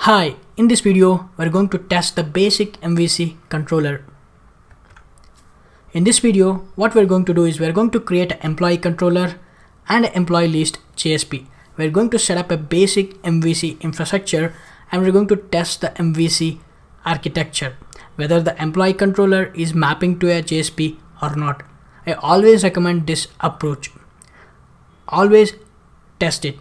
Hi, in this video, we're going to test the basic MVC controller. In this video, what we're going to do is we're going to create an employee controller and an employee list JSP. We're going to set up a basic MVC infrastructure and we're going to test the MVC architecture, whether the employee controller is mapping to a JSP or not. I always recommend this approach. Always test it.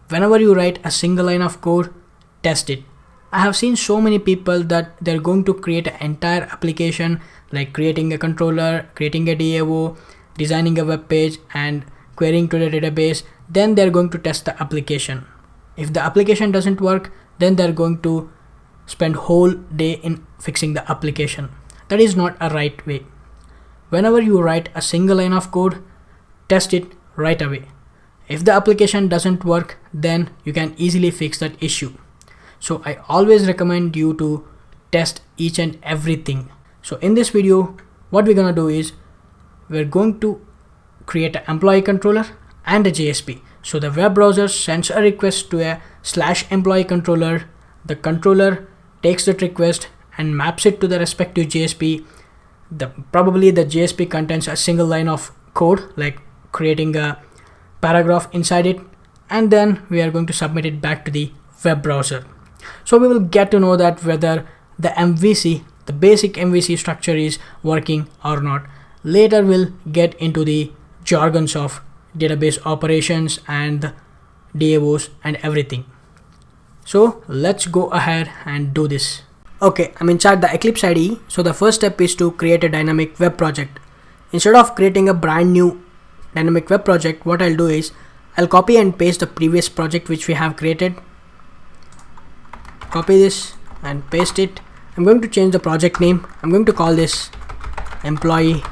Whenever you write a single line of code, test it. I have seen so many people that they're going to create an entire application, like creating a controller, creating a DAO, designing a web page and querying to the database. Then they're going to test the application. If the application doesn't work, then they're going to spend whole day in fixing the application. That is not a right way. Whenever you write a single line of code, test it right away. If the application doesn't work, then you can easily fix that issue. So I always recommend you to test each and everything. So in this video, what we're gonna do is we're going to create an employee controller and a JSP. So the web browser sends a request to a /employee controller. The controller takes that request and maps it to the respective JSP. Probably the JSP contains a single line of code, like creating a paragraph inside it, and then we are going to submit it back to the web browser. So we will get to know that whether the MVC, the basic MVC structure is working or not. Later we'll get into the jargons of database operations and DAOs and everything. So let's go ahead and do this. Okay, I'm inside the Eclipse IDE. So the first step is to create a dynamic web project. Instead of creating a brand new dynamic web project, what I'll do is I'll copy and paste the previous project which we have created. Copy this and paste it. I'm going to change the project name. I'm going to call this employee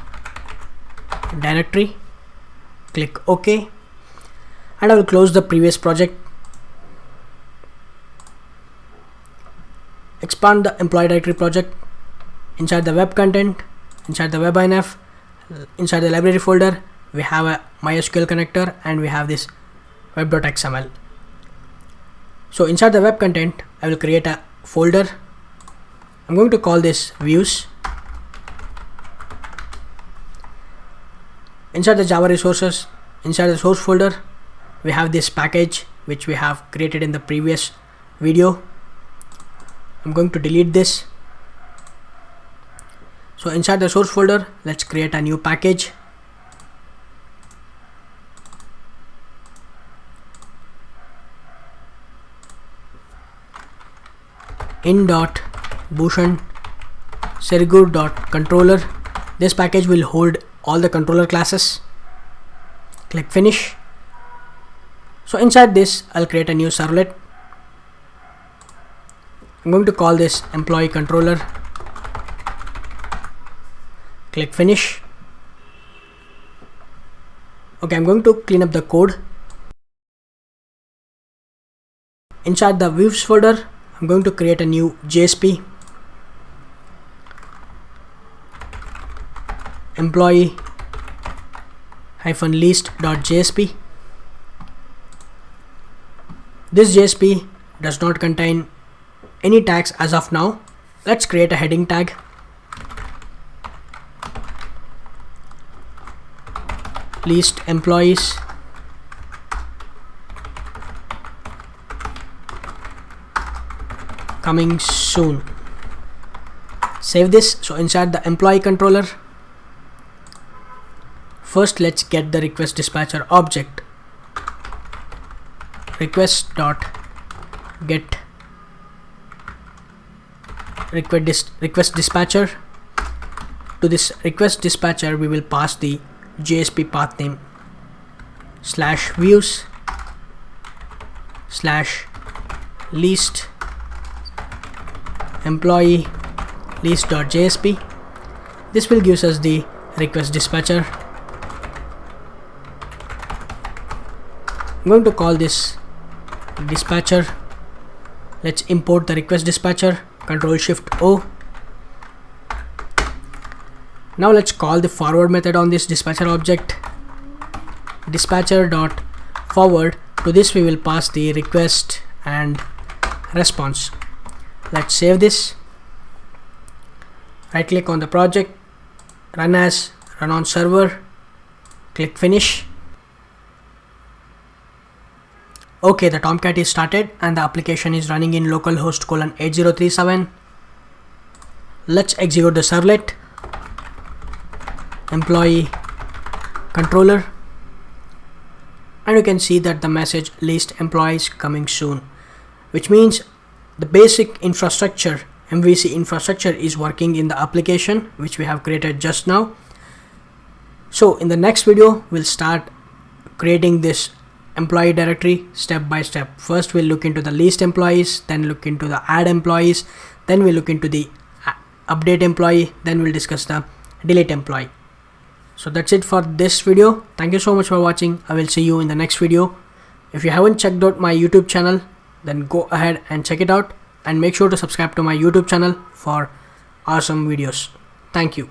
directory. Click OK, and I will close the previous project. Expand the employee directory project. Inside the web content, inside the web INF, inside the library folder, we have a MySQL connector and we have this web.xml. So inside the web content, I will create a folder. I'm going to call this views. Inside the Java resources, inside the source folder, we have this package which we have created in the previous video. I'm going to delete this. So inside the source folder, let's create a new package. in.bhushan sergur.controller. This package will hold all the controller classes. Click finish. So inside this, I'll create a new servlet. I'm going to call this employee controller. Click finish. Okay, I'm going to clean up the code. Inside the views folder, I'm going to create a new JSP. Employee list.jsp. This JSP does not contain any tags as of now. Let's create a heading tag. List employees. Coming soon. Save this. So inside the employee controller, first let's get the request dispatcher object. Request.get request dispatcher. To this request dispatcher, we will pass the JSP path name /views /list employee list.jsp. This will give us the request dispatcher. I'm going to call this dispatcher. Let's import the request dispatcher. Ctrl+Shift+O. Now let's call the forward method on this dispatcher object. Dispatcher.forward. To this we will pass the request and response. Let's save this. Right click on the project, run as, run on server, click finish. Okay, the Tomcat is started and the application is running in localhost :8037. Let's execute the servlet, employee controller, and you can see that the message list employees coming soon, which means the basic infrastructure, MVC infrastructure, is working in the application which we have created just now. So in the next video, we'll start creating this employee directory step by step. First we'll look into the list employees, then look into the add employees, then we'll look into the update employee, then we'll discuss the delete employee. So that's it for this video. Thank you so much for watching. I will see you in the next video. If you haven't checked out my YouTube channel, then go ahead and check it out, and make sure to subscribe to my YouTube channel for awesome videos. Thank you.